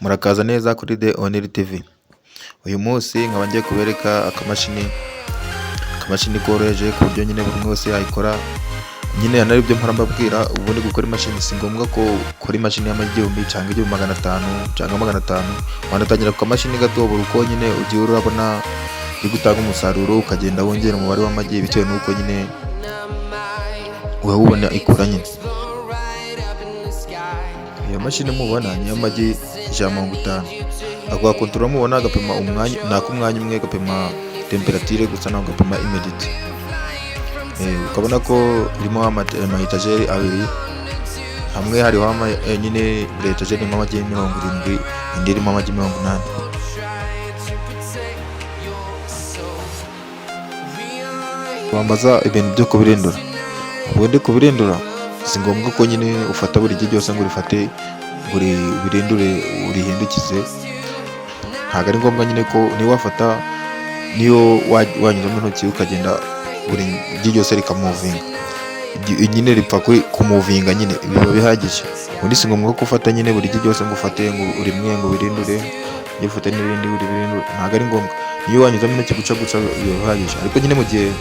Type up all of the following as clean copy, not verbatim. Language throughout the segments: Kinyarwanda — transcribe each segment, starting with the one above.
Murakaza neza kuri The Only TV. Uyu munsi nkaba ngiye kubereka akamashini koroheje ku buryo nyine buri wese yayikora. Nyine yanari byo mpora mbabwira, ubundi gukora imashini si ngombwa ko ukora imashini y'amagihumbi cyangwa 500 cyangwa 500. Wanatangira ku kamashini gato buri uko nyine ugiye urabona iri gutanga umusaruro, ukagenda wongera umubare w'amagi bitewe n'uko nyine ubona ikura nyine. Iyo mashini mubona ni y'amagi 150. Ako gakontorora mubona gapima umwanya, umwanya umwe gapima temperature gusa naho gapima humidity. Ukabona ko irimo amayetajeri abiri, hamwe hariho nyine etajeri irimo amagi 70, indi irimo amagi 80. Bambaza ibintu byo kubirindura. Ubundi kubirindura si ngombwa ko nyine ufata buri gihe cyose ngo urifate buri birindure urihindukize. Ntabwo ari ngombwa nyine ko niyo wafata niyo wanyuzamo intoki ukagenda buri gihe cyose rikamuvinga, nyine ripfa kumuvinga nyine biba bihagije. Ubundi si ngombwa ko ufata nyine buri gihe cyose ngo ufate ngo urimwe ngo birindure, iyo ufate n'irindi uri birindure, ntabwo ari ngombwa. Iyo wanyuzamo intoki guca biba bihagije. Ariko nyine mu gihe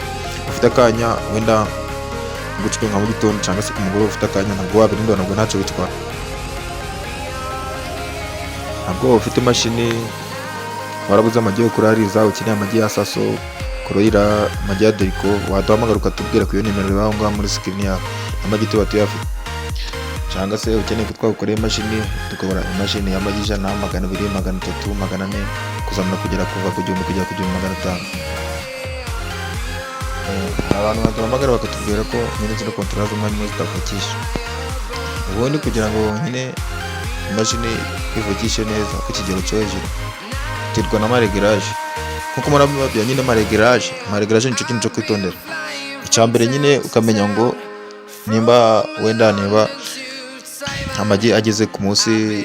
ufite akanya wenda gucika nka mu gitondo cyangwa se ku mugoroba, ufite akanya ntabwo wabirindura, ntabwo ntacyo bitwara. Ntabwo ufite imashini warabuze amagi yo kurariza, ukeneye amagi ya saso, kuroyira, amagi ya deriko, waduhamagara ukatubwira ku iyo nimero iri aho ngaho muri screen yawe, amagi tuba tuyafite. Cyangwa se ukeneye ko twakoreye imashini, tukabura imashini y'amagi 100, 200, 300, 400 kuzamura kugera kuva ku 1000 kugera ku 1500. Abantu baduhamagara bakatubwira ko nyine zino kontorora z'umwanya umwe zitavukisha. Ubundi kugira ngo nyine imashini ivukishe neza ku kigero cyo hejuru iterwa n'amaregeraje. Nkuko murabibabwira nyine amaregeraje nicyo kintu cyo kwitondera. Icyambere nyine ukamenya ngo nimba amagi ageze ku munsi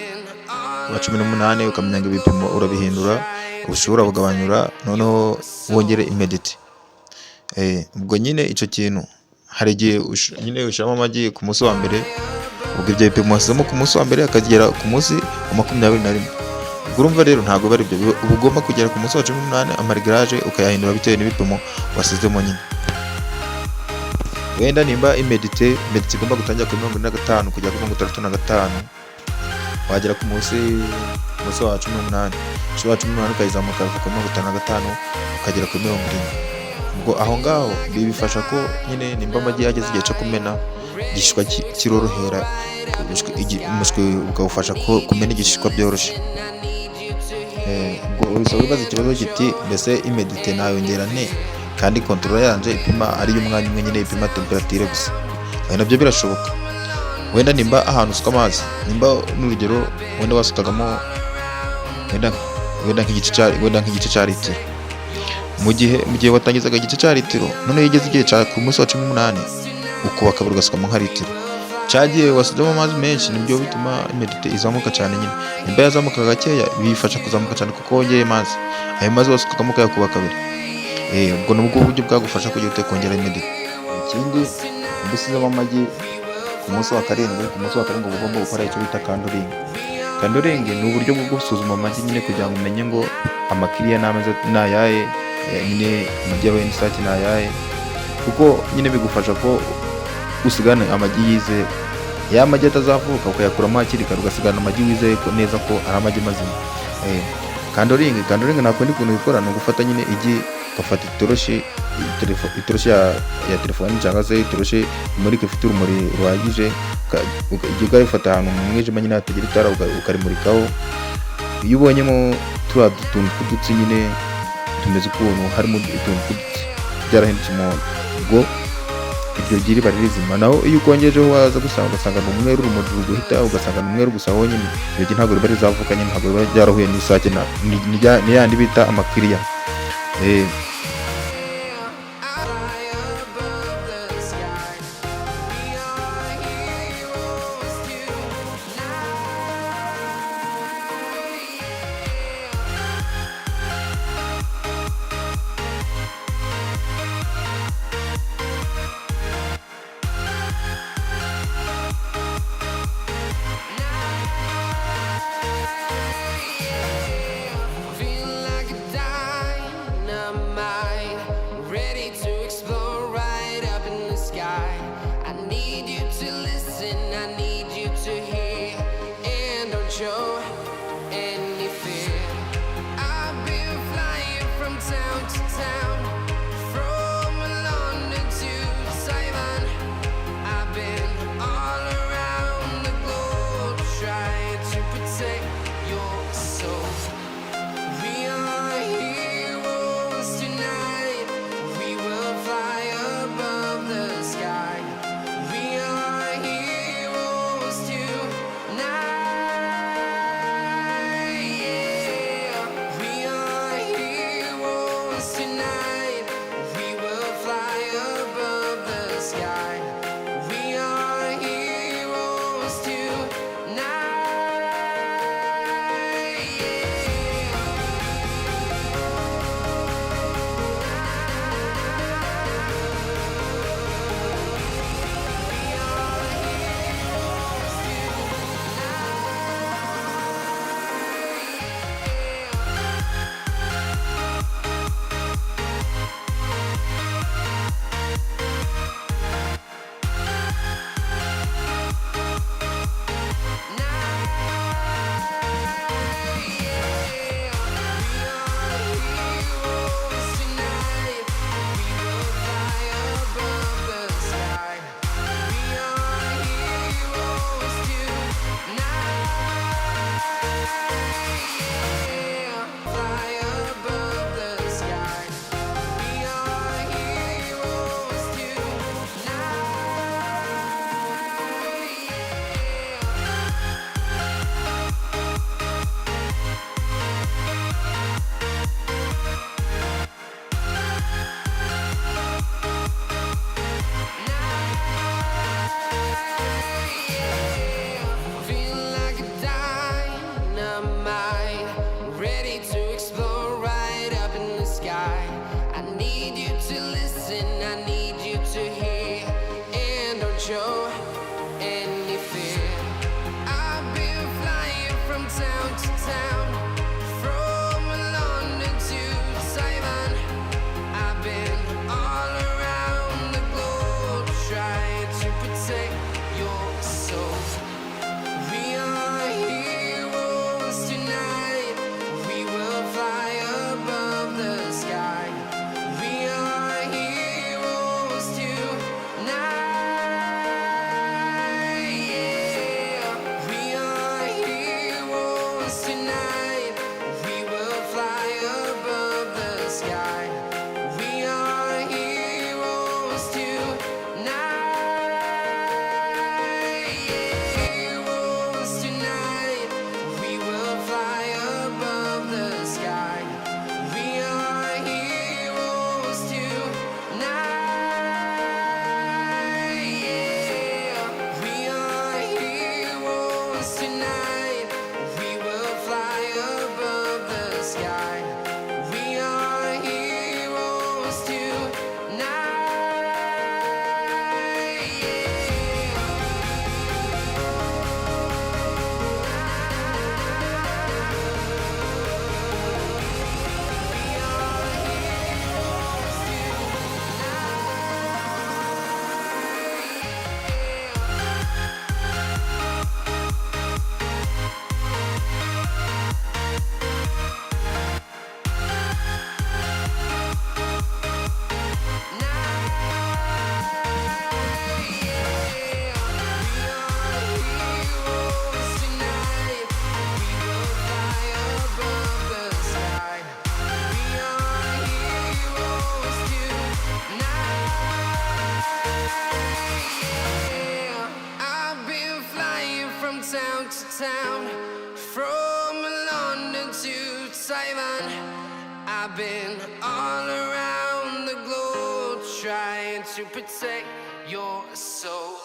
wa 18, ukamenya ngo ibipimo urabihindura, ubushobora bugabanyura, noneho wongere imediti. Ubwo nyine icyo kintu hari igihe nyine ushiramo amagi ku munsi wa mbere, ubwo ibyo bipimo wasizemo ku munsi wa mbere akagera ku munsi wa 21. Ubwo urumva rero ntabwo bari byo, uba ugomba kugera ku munsi wa 18 amaregeraje ukayahindura bitewe n'ibipimo wasizemo nyine. Wenda nimba imediti igomba gutangira kuri 25 kugera kuri 35, wagera ku munsi wa 18, ukayizamuka kuri 55 ukagera kuri 70. Ubwo aho ngaho bifasha ko nyine nimba amagi yageze igihe cyo kumena, igishishwa kirorohera, umushwi ukawufasha kumena igishishwa byoroshye. Ubwo ubisaba wibaza ikibazo kiti mbese imedite nayongera nte kandi kontorora yanje ipima ari y'umwanya umwe nyine ipima temperature gusa. Nabyo birashoboka. Wenda nimba ahantu usuka amazi, nimba n'urugero wenda wasukagamo wenda nk'igice cya litiro, mu gihe watangizaga igice cya litiro, none yigeze igihe ku munsi wa 18 ukuba kabiri ugasukamo nka litiro, cyagiye wasuzamo amazi menshi, nibyo bituma imedite izamuka cyane nyine. Nimba yazamuka gakeya bifasha kuzamuka cyane kuko wongeye amazi, ayo mazi wasukamo ukayakuba kabiri. Ubwo nubwo buryo bwagufasha kugira ute kongera imedite. Ikindi mbusizemo amagi ku munsi wa 7, uba ugomba gukora icyo bita kandoring. Ni uburyo bwo gusuzuma amagi nyine kugira ngo umenye ngo amakiriya n'ayaye, nyine amagi yawe n'isake n'ayaye, kuko nyine bigufasha ko usigana amagi yizeye. Ya magi atazavuka ukayakuramo hakiri kare, ugasigana amagi wizeye ko neza ko ari amagi mazima. Kandoring nako ndi kuntu ikora, ni ugufata nyine igi, ugafata itoroshi ya telefone cyangwa se itoroshi imurika ifite urumuri ruhagije, ukarifata ahantu mu mwijima nyine hatagira itara, ukarimurikaho. Iyo ubonyemo turiya tuntu tw'udutsi nyine tumeze ukuntu harimo utuntu tw'udutsi byarahindutse umuhondo, ubwo iryo gi riba rizima. Naho iyo ukongejeho waza ugasanga ni umweru, urumuri ruguhita ugasanga ni umweru gusa honyine, iryo gi ntabwo riba rizavuka nyine, ntabwo riba ryarahuye n'isake, ni yandi bita amakiriya. town, from London to Taiwan. I've been all around the globe trying to protect your soul.